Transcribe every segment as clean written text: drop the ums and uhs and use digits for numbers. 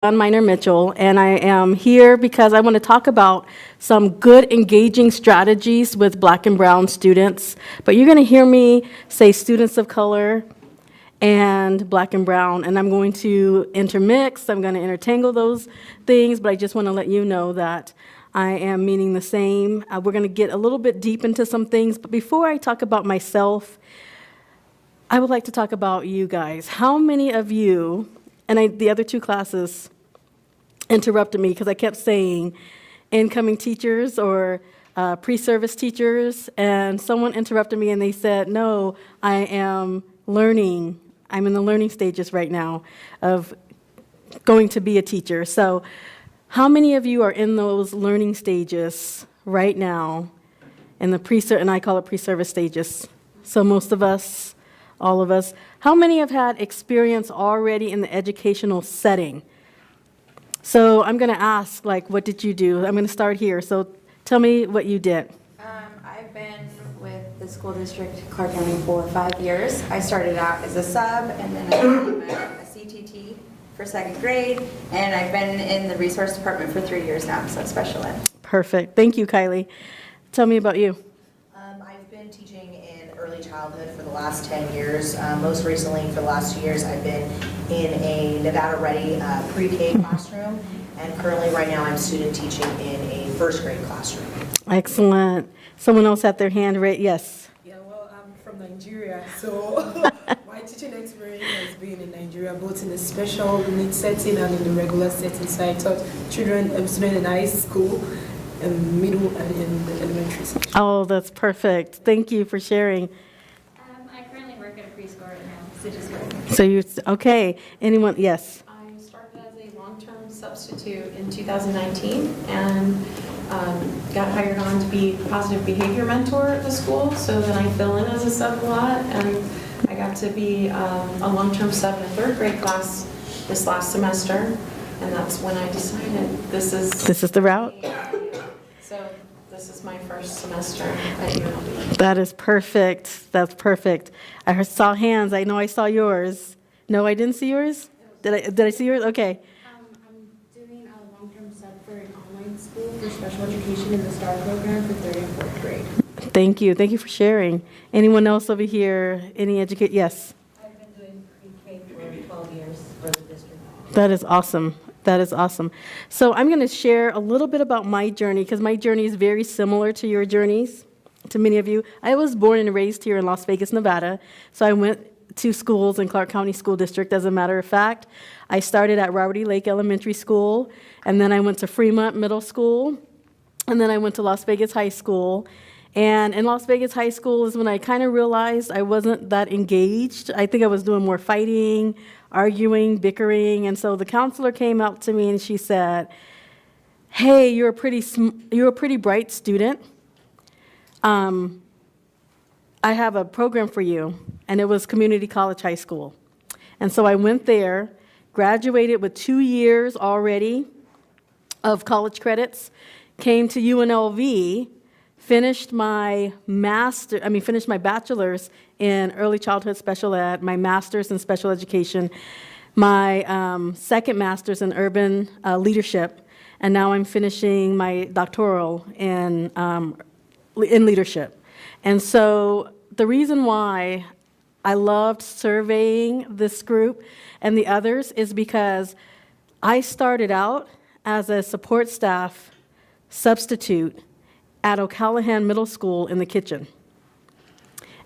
Minor Mitchell, and I am here because I want to talk about some good engaging strategies with Black and Brown students. But you're going to hear me say students of color and Black and Brown, and I'm going to intermix, I'm going to intertangle those things, but I just want to let you know that I am meaning the same. We're going to get a little bit deep into some things, but before I talk about myself, I would like to talk about you guys. How many of you, and the other two classes interrupted me because I kept saying incoming teachers or pre-service teachers, and someone interrupted me and they said, no, I am learning. I'm in the learning stages right now of going to be a teacher. So how many of you are in those learning stages right now in the and I call it pre-service stages. So most of us, all of us. How many have had experience already in the educational setting? So I'm going to ask, what did you do? I'm going to start here. So tell me what you did. I've been with the school district, Clark County, for 5 years. I started out as a sub, and then I became a CTT for 2nd grade, and I've been in the resource department for 3 years now, so special ed. Perfect. Thank you, Kylie. Tell me about you. I've been teaching in early childhood for the last 10 years. Most recently, for the last 2 years, I've been in a Nevada-ready pre-K classroom, and currently right now I'm student teaching in a 1st grade classroom. Excellent. Someone else had their hand raised. Yes. Yeah, well, I'm from Nigeria, so my teaching experience has been in Nigeria, both in the special needs setting and in the regular setting. So I taught students in high school, middle, and in the elementary section. Oh, that's perfect. Thank you for sharing. I currently work at a preschool right now, Stitches School. So you, okay. Anyone? Yes. I started as a long-term substitute in 2019 and got hired on to be a positive behavior mentor at the school, so then I fill in as a sub a lot, and I got to be a long-term sub in a 3rd grade class this last semester, and that's when I decided this is the route. So this is my first semester at UNLV. That is perfect. That's perfect. I saw hands. I know I saw yours. No, I didn't see yours? Did I see yours? Okay. I'm doing a long-term sub for an online school for special education in the STAR program for 3rd and 4th grade. Thank you. Thank you for sharing. Anyone else over here? Any educate? Yes. I've been doing pre-K for 12 years for the district. That is awesome. That is awesome. So I'm going to share a little bit about my journey because my journey is very similar to your journeys, to many of you. I was born and raised here in Las Vegas, Nevada, so I went to schools in Clark County School District. As a matter of fact, I started at Robert E. Lake Elementary School, and then I went to Fremont Middle School, and then I went to Las Vegas High School. And in Las Vegas High School is when I kind of realized I wasn't that engaged. I think I was doing more fighting, arguing, bickering, and so the counselor came up to me and she said, hey, you're a pretty bright student. I have a program for you, and it was Community College High School. And so I went there, graduated with 2 years already of college credits, came to UNLV, finished my bachelor's in early childhood special ed, my master's in special education, my 2nd master's in urban leadership, and now I'm finishing my doctoral in leadership. And so the reason why I loved surveying this group and the others is because I started out as a support staff substitute at O'Callahan Middle School in the kitchen.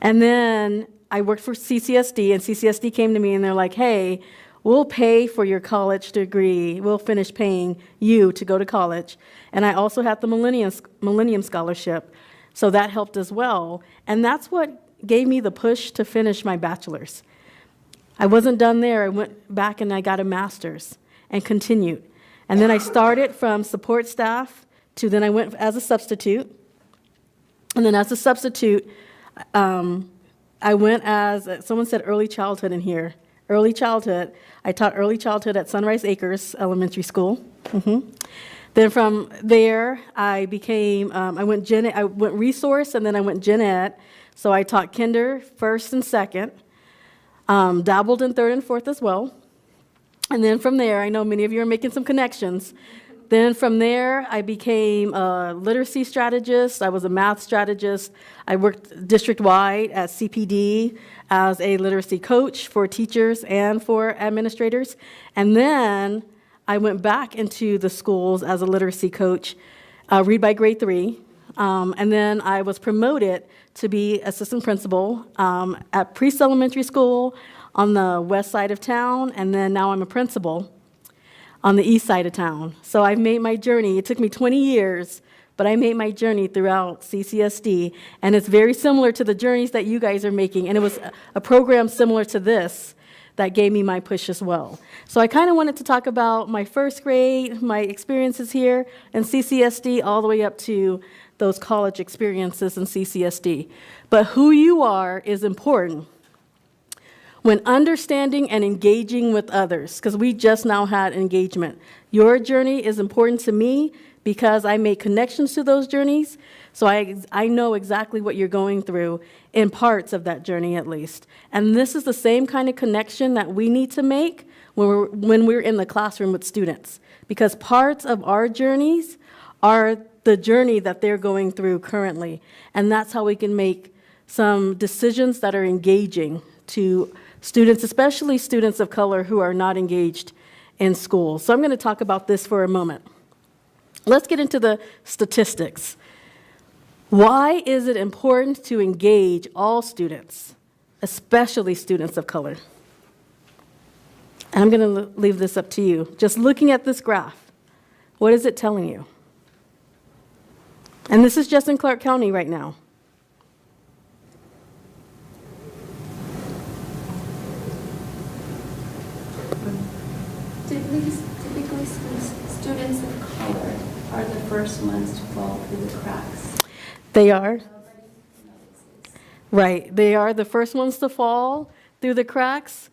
And then I worked for CCSD, and CCSD came to me and they're like, hey, we'll pay for your college degree. We'll finish paying you to go to college. And I also had the Millennium Scholarship, so that helped as well. And that's what gave me the push to finish my bachelor's. I wasn't done there. I went back and I got a master's and continued. And then I started from support staff to then I went as a substitute. And then as a substitute, I went as, someone said early childhood in here. Early childhood. I taught early childhood at Sunrise Acres Elementary School. Then from there, I became, I went resource, and then I went gen ed. So I taught kinder, 1st and 2nd, dabbled in 3rd and 4th as well. And then from there, I know many of you are making some connections. Then from there, I became a literacy strategist. I was a math strategist. I worked district-wide at CPD as a literacy coach for teachers and for administrators. And then I went back into the schools as a literacy coach, read by grade 3. And then I was promoted to be assistant principal at Priest Elementary School on the west side of town, and then now I'm a principal on the east side of town. So I've made my journey. It took me 20 years, but I made my journey throughout CCSD, and it's very similar to the journeys that you guys are making, and it was a program similar to this that gave me my push as well. So I kind of wanted to talk about my first grade, my experiences here in CCSD, all the way up to those college experiences in CCSD. But who you are is important. When understanding and engaging with others, because we just now had engagement. Your journey is important to me because I make connections to those journeys, so I know exactly what you're going through in parts of that journey at least. And this is the same kind of connection that we need to make when we're in the classroom with students, because parts of our journeys are the journey that they're going through currently, and that's how we can make some decisions that are engaging to students, especially students of color who are not engaged in school. So I'm going to talk about this for a moment. Let's get into the statistics. Why is it important to engage all students, especially students of color? And I'm going to leave this up to you. Just looking at this graph, what is it telling you? And this is just in Clark County right now. Typically, students of color are the first ones to fall through the cracks. They are. Right. They are the first ones to fall through the cracks.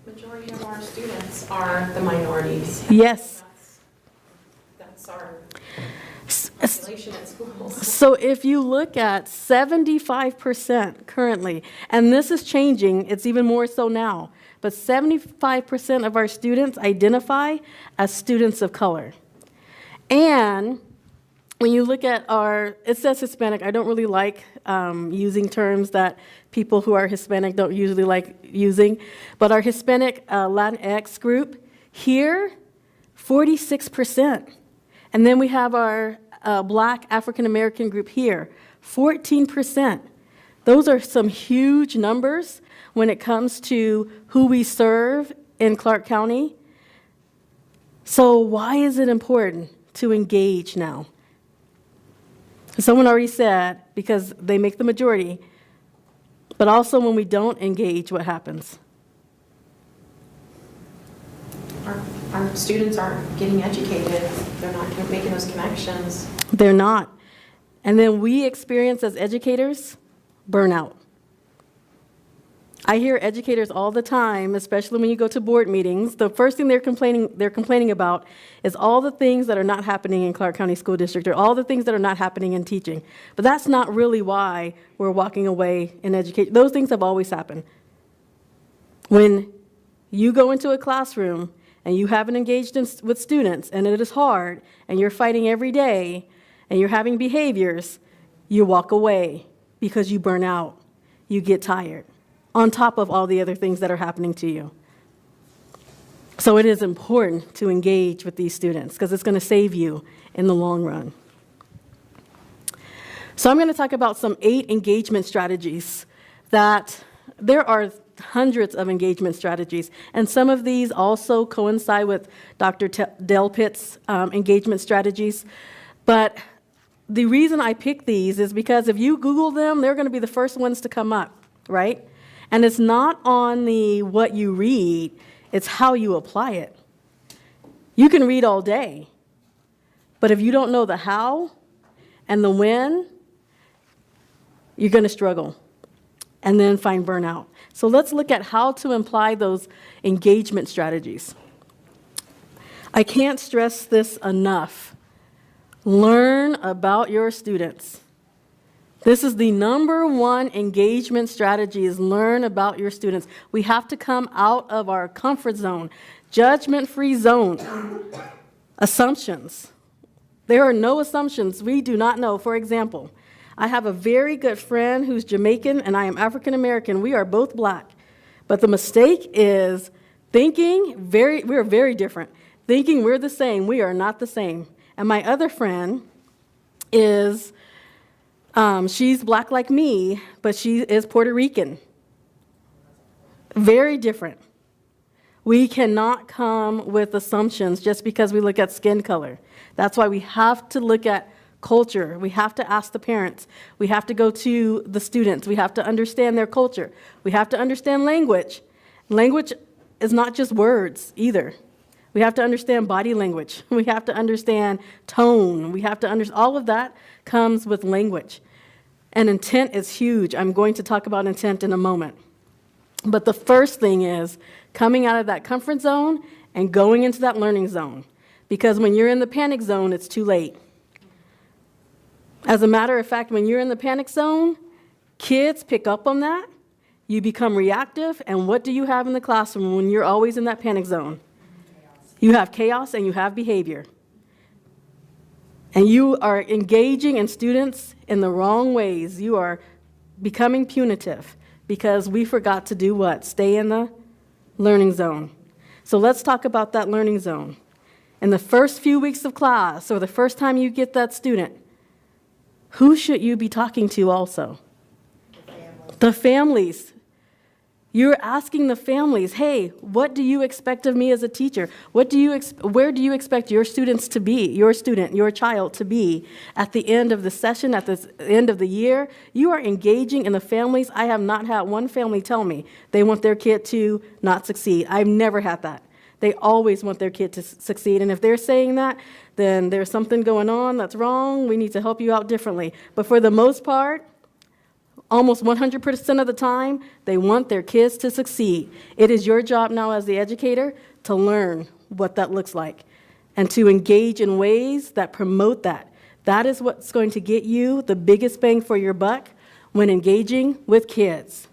Majority of our students are the minorities. Yes. That's our population at schools. So if you look at 75% currently, and this is changing, it's even more so now, but 75% of our students identify as students of color. And when you look at it says Hispanic. I don't really like using terms that people who are Hispanic don't usually like using, but our Hispanic Latinx group here, 46%. And then we have our Black African American group here, 14%. Those are some huge numbers when it comes to who we serve in Clark County. So why is it important to engage now? Someone already said, because they make the majority, but also when we don't engage, what happens? Our students aren't getting educated. They're not making those connections. They're not. And then we experience as educators burnout. I hear educators all the time, especially when you go to board meetings, the first thing they're complaining about is all the things that are not happening in Clark County School District or all the things that are not happening in teaching. But that's not really why we're walking away in education. Those things have always happened. When you go into a classroom and you haven't engaged with students and it is hard and you're fighting every day and you're having behaviors, you walk away because you burn out, you get tired, on top of all the other things that are happening to you. So it is important to engage with these students because it's going to save you in the long run. So I'm going to talk about some 8 engagement strategies that there are hundreds of engagement strategies, and some of these also coincide with Dr. Delpitt's engagement strategies. But the reason I pick these is because if you Google them, they're going to be the first ones to come up, right? And it's not on the what you read, it's how you apply it. You can read all day, but if you don't know the how and the when, you're going to struggle and then find burnout. So let's look at how to apply those engagement strategies. I can't stress this enough. Learn about your students. This is the number one engagement strategy, is learn about your students. We have to come out of our comfort zone, judgment-free zone. Assumptions. There are no assumptions. We do not know. For example, I have a very good friend who's Jamaican and I am African American. We are both black. But the mistake is thinking we're very different. Thinking we're the same. We are not the same. And my other friend is, she's black like me, but she is Puerto Rican. Very different. We cannot come with assumptions just because we look at skin color. That's why we have to look at culture. We have to ask the parents. We have to go to the students. We have to understand their culture. We have to understand language. Language is not just words either. We have to understand body language. We have to understand tone. We have to understand, all of that comes with language. And intent is huge. I'm going to talk about intent in a moment. But the first thing is coming out of that comfort zone and going into that learning zone. Because when you're in the panic zone, it's too late. As a matter of fact, when you're in the panic zone, kids pick up on that. You become reactive. And what do you have in the classroom when you're always in that panic zone? You have chaos and you have behavior. And you are engaging in students in the wrong ways. You are becoming punitive because we forgot to do what? Stay in the learning zone. So let's talk about that learning zone. In the first few weeks of class, or the first time you get that student, who should you be talking to also? The families. You're asking the families, hey, what do you expect of me as a teacher? Where do you expect your students to be, your student, your child to be at the end of the session, at the end of the year? You are engaging in the families. I have not had one family tell me they want their kid to not succeed. I've never had that. They always want their kid to succeed. And if they're saying that, then there's something going on that's wrong. We need to help you out differently. But for the most part, almost 100% of the time, they want their kids to succeed. It is your job now as the educator to learn what that looks like and to engage in ways that promote that. That is what's going to get you the biggest bang for your buck when engaging with kids.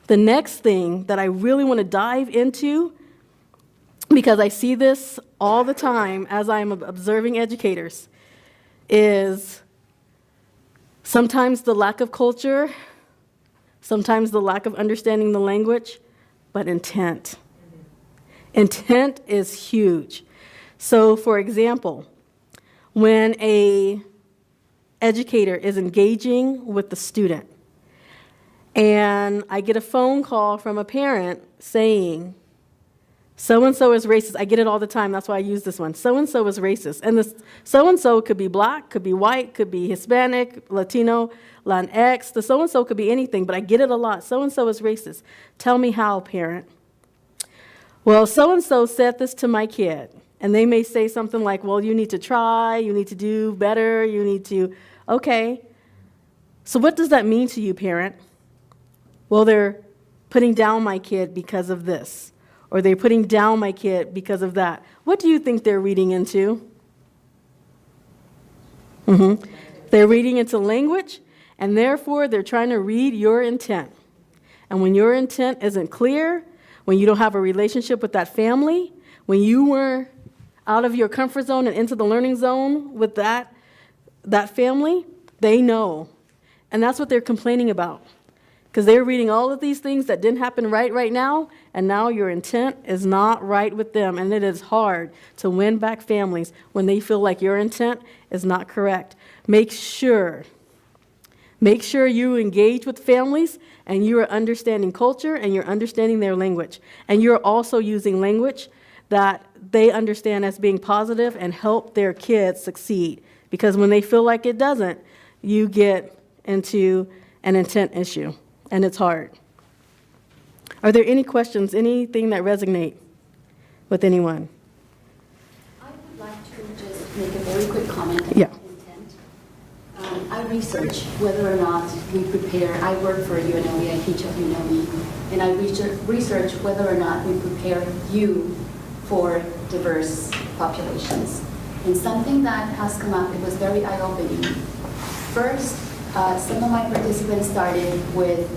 The next thing that I really want to dive into, because I see this all the time as I'm observing educators, is sometimes the lack of culture, sometimes the lack of understanding the language, but intent. Intent is huge. So, for example, when an educator is engaging with the student, and I get a phone call from a parent saying, so-and-so is racist. I get it all the time. That's why I use this one. So-and-so is racist. And this so-and-so could be black, could be white, could be Hispanic, Latino, Latinx. The so-and-so could be anything, but I get it a lot. So-and-so is racist. Tell me how, parent. Well, so-and-so said this to my kid. And they may say something like, well, you need to try, you need to do better, you need to, okay. So what does that mean to you, parent? Well, they're putting down my kid because of this. Or they're putting down my kid because of that. What do you think they're reading into? They're reading into language, and therefore they're trying to read your intent. And when your intent isn't clear, when you don't have a relationship with that family, when you were out of your comfort zone and into the learning zone with that family, they know. And that's what they're complaining about. Because they're reading all of these things that didn't happen right now, and now your intent is not right with them. And it is hard to win back families when they feel like your intent is not correct. Make sure you engage with families and you are understanding culture and you're understanding their language. And you're also using language that they understand as being positive and help their kids succeed. Because when they feel like it doesn't, you get into an intent issue. And it's hard. Are there any questions, anything that resonate with anyone? I would like to just make a very quick comment about intent. I research whether or not we prepare. I work for UNLV, I teach at UNLV, and I research whether or not we prepare you for diverse populations. And something that has come up, it was very eye-opening. First, some of my participants started with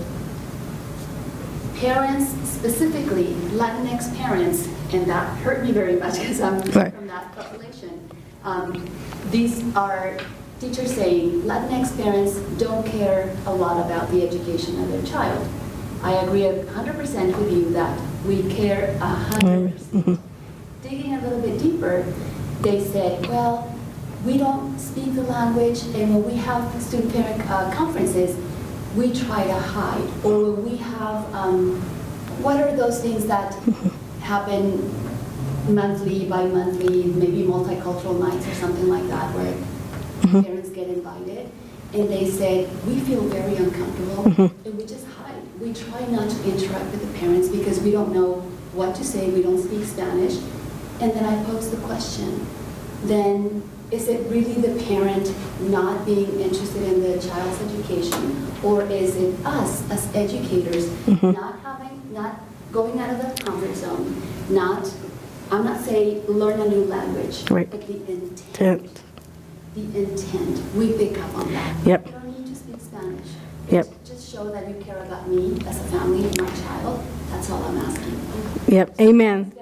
parents, specifically Latinx parents, and that hurt me very much because I'm from that population. These are teachers saying Latinx parents don't care a lot about the education of their child. I agree 100% with you that we care 100%. Digging a little bit deeper, they said, well, we don't speak the language, and when we have student-parent conferences, we try to hide. Or when we have, what are those things that happen monthly, bi-monthly, maybe multicultural nights or something like that, where parents get invited, and they said, we feel very uncomfortable, and we just hide. We try not to interact with the parents because we don't know what to say, we don't speak Spanish. And then I pose the question, then is it really the parent not being interested in the child's education, or is it us as educators not going out of the comfort zone, I'm not saying learn a new language, but the intent. The intent, we pick up on that. Yep. You don't need to speak Spanish. Yep. Just show that you care about me as a family and my child. That's all I'm asking. Yep, amen.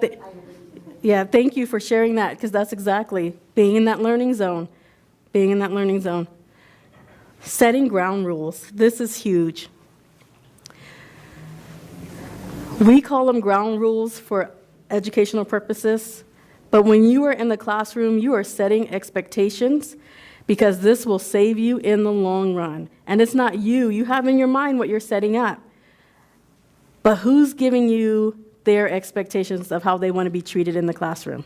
Yeah, thank you for sharing that, because that's exactly being in that learning zone, being in that learning zone. Setting ground rules. This is huge. We call them ground rules for educational purposes, but when you are in the classroom, you are setting expectations, because this will save you in the long run. And it's not you. You have in your mind what you're setting up. But who's giving you their expectations of how they want to be treated in the classroom?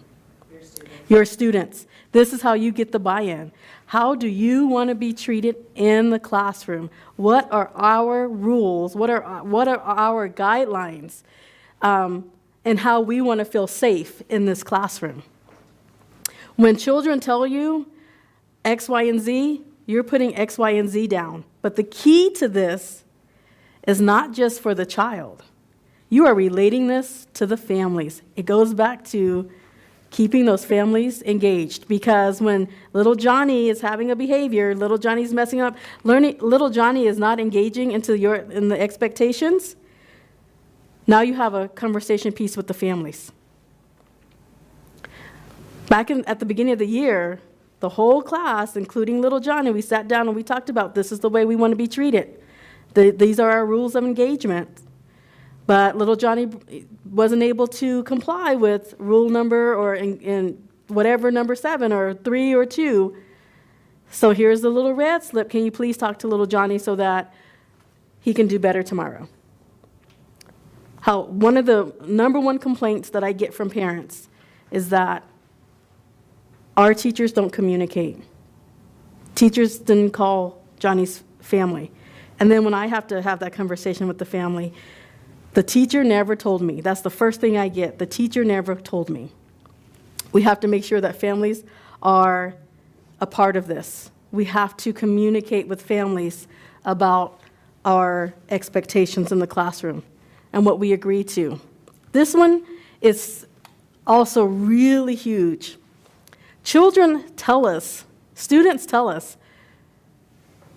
Your students. This is how you get the buy-in. How do you want to be treated in the classroom? What are our rules? What are our guidelines? And how we want to feel safe in this classroom. When children tell you X, Y, and Z, you're putting X, Y, and Z down. But the key to this is not just for the child. You are relating this to the families. It goes back to keeping those families engaged, because when little Johnny is having a behavior, little Johnny's messing up, little Johnny is not engaging in the expectations, now you have a conversation piece with the families. Back at the beginning of the year, the whole class, including little Johnny, we sat down and we talked about this is the way we want to be treated. These are our rules of engagement. But little Johnny wasn't able to comply with rule number or in whatever number 7 or 3 or 2. So here's the little red slip. Can you please talk to little Johnny so that he can do better tomorrow? One of the number 1 complaints that I get from parents is that our teachers don't communicate. Teachers didn't call Johnny's family. And then when I have to have that conversation with the family, the teacher never told me. That's the first thing I get. The teacher never told me. We have to make sure that families are a part of this. We have to communicate with families about our expectations in the classroom and what we agree to. This one is also really huge. Children tell us, students tell us,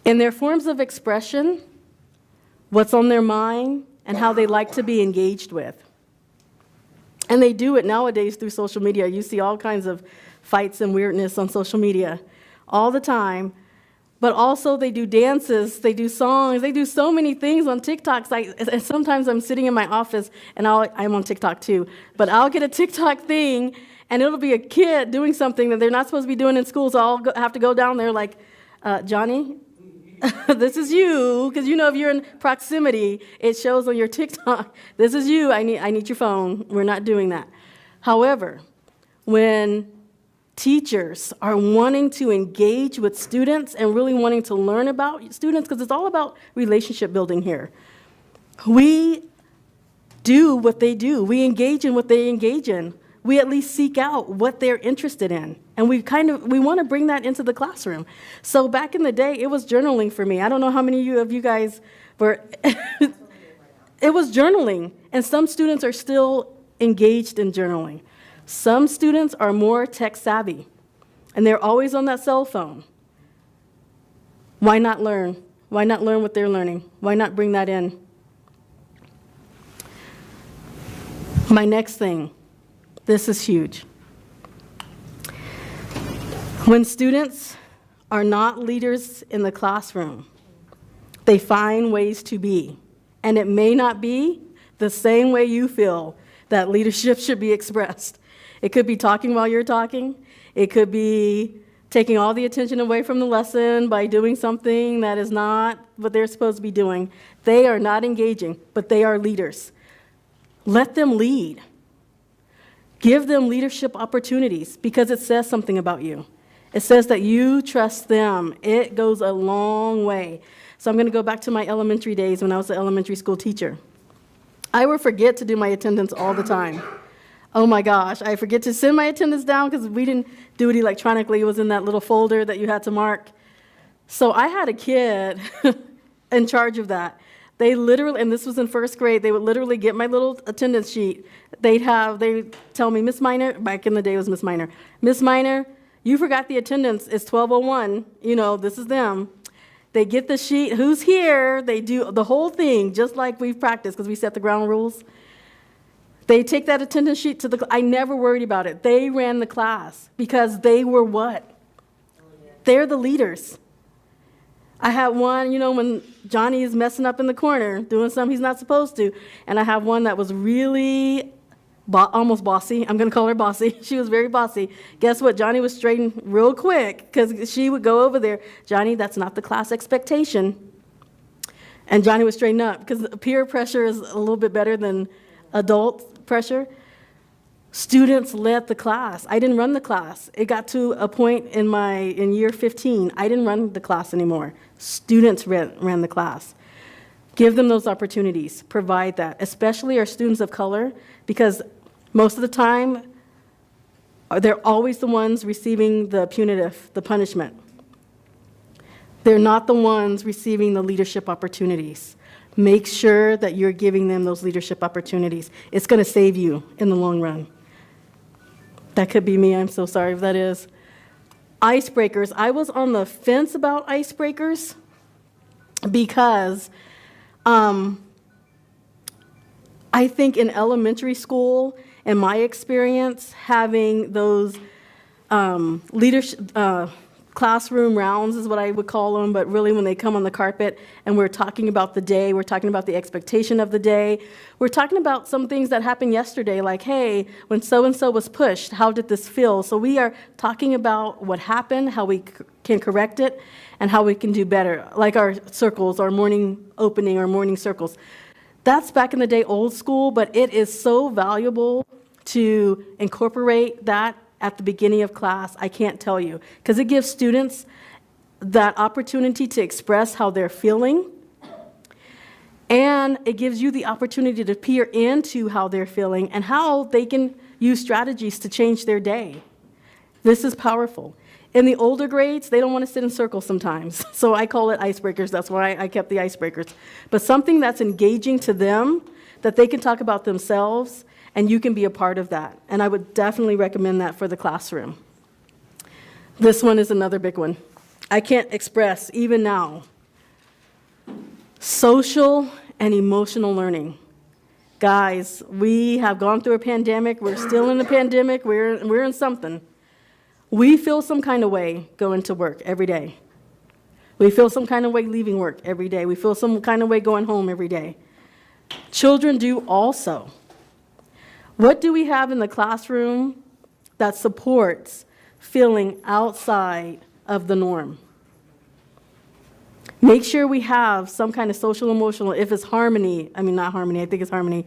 in their forms of expression, what's on their mind, and how they like to be engaged with. And they do it nowadays through social media. You see all kinds of fights and weirdness on social media all the time. But also they do dances, they do songs, they do so many things on TikTok. And sometimes I'm sitting in my office, and I'm on TikTok too, but I'll get a TikTok thing, and it'll be a kid doing something that they're not supposed to be doing in school, so I'll have to go down there like, Johnny, this is you, because you know if you're in proximity, it shows on your TikTok, this is you, I need your phone. We're not doing that. However, when teachers are wanting to engage with students and really wanting to learn about students, because it's all about relationship building here, we do what they do. We engage in what they engage in. We at least seek out what they're interested in. And we want to bring that into the classroom. So back in the day, it was journaling for me. I don't know how many of you guys were, it was journaling. And some students are still engaged in journaling. Some students are more tech savvy, and they're always on that cell phone. Why not learn? Why not learn what they're learning? Why not bring that in? My next thing, this is huge. When students are not leaders in the classroom, they find ways to be. And it may not be the same way you feel that leadership should be expressed. It could be talking while you're talking. It could be taking all the attention away from the lesson by doing something that is not what they're supposed to be doing. They are not engaging, but they are leaders. Let them lead. Give them leadership opportunities because it says something about you. It says that you trust them. It goes a long way. So I'm going to go back to my elementary days when I was an elementary school teacher. I would forget to do my attendance all the time. Oh my gosh, I forget to send my attendance down because we didn't do it electronically. It was in that little folder that you had to mark. So I had a kid in charge of that. They literally, and this was in first grade, they would literally get my little attendance sheet. They'd tell me, Miss Minor, back in the day it was Miss Minor, Miss Minor, you forgot the attendance, it's 12:01, this is them. They get the sheet, who's here, they do the whole thing, just like we've practiced, because we set the ground rules. They take that attendance sheet to I never worried about it. They ran the class, because they were what? They're the leaders. I had one, when Johnny is messing up in the corner, doing something he's not supposed to, and I have one that was really almost bossy. I'm going to call her bossy. She was very bossy. Guess what? Johnny was straightened real quick because she would go over there. Johnny, that's not the class expectation. And Johnny would straighten up because peer pressure is a little bit better than adult pressure. Students led the class. I didn't run the class. It got to a point in year 15, I didn't run the class anymore. Students ran the class. Give them those opportunities. Provide that, especially our students of color, because most of the time, they're always the ones receiving the punitive, the punishment. They're not the ones receiving the leadership opportunities. Make sure that you're giving them those leadership opportunities. It's going to save you in the long run. That could be me. I'm so sorry if that is. Icebreakers. I was on the fence about icebreakers because I think in elementary school, in my experience, having those leadership classroom rounds is what I would call them, but really when they come on the carpet and we're talking about the day, we're talking about the expectation of the day, we're talking about some things that happened yesterday, like, hey, when so-and-so was pushed, how did this feel? So we are talking about what happened, how we can correct it, and how we can do better, like our circles, our morning opening, our morning circles. That's back in the day old school, but it is so valuable to incorporate that at the beginning of class. I can't tell you, because it gives students that opportunity to express how they're feeling, and it gives you the opportunity to peer into how they're feeling and how they can use strategies to change their day. This is powerful. In the older grades, they don't want to sit in circles sometimes, so I call it icebreakers. That's why I kept the icebreakers. But something that's engaging to them, that they can talk about themselves, and you can be a part of that. And I would definitely recommend that for the classroom. This one is another big one. I can't express, even now, social and emotional learning. Guys, we have gone through a pandemic. We're still in a pandemic. We're in something. We feel some kind of way going to work every day. We feel some kind of way leaving work every day. We feel some kind of way going home every day. Children do also. What do we have in the classroom that supports feeling outside of the norm? Make sure we have some kind of social emotional, if it's harmony, not harmony, I think it's harmony,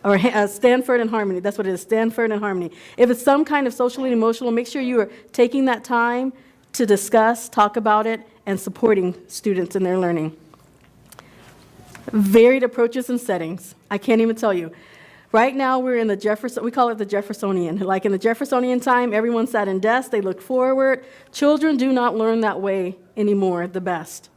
or Stanford and Harmony, that's what it is, Stanford and Harmony. If it's some kind of socially and emotional, make sure you are taking that time to discuss, talk about it, and supporting students in their learning. Varied approaches and settings. I can't even tell you. Right now, we're in the we call it the Jeffersonian. Like in the Jeffersonian time, everyone sat in desks, they looked forward. Children do not learn that way anymore the best.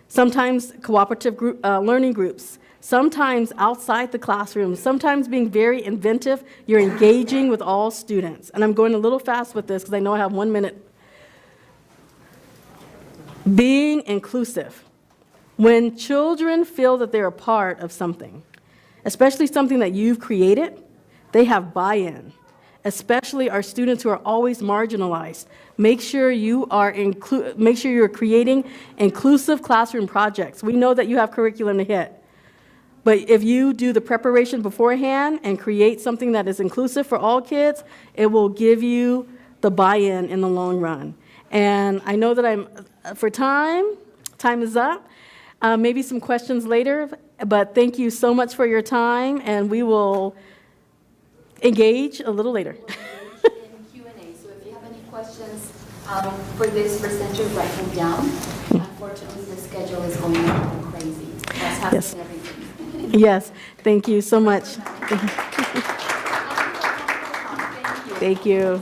Sometimes cooperative learning groups, sometimes outside the classroom, sometimes being very inventive, you're engaging with all students. And I'm going a little fast with this because I know I have 1 minute. Being inclusive. When children feel that they're a part of something, especially something that you've created, they have buy-in, especially our students who are always marginalized. Make sure you're creating inclusive classroom projects. We know that you have curriculum to hit, but if you do the preparation beforehand and create something that is inclusive for all kids, it will give you the buy-in in the long run. And I know that time is up. Maybe some questions later, but thank you so much for your time, and we will engage a little later. We'll engage in Q&A, so if you have any questions for this presenter, write them down. Unfortunately, the schedule is going a little crazy. That's happening Yes. everything. Yes, thank you so much. Thank you. Thank you.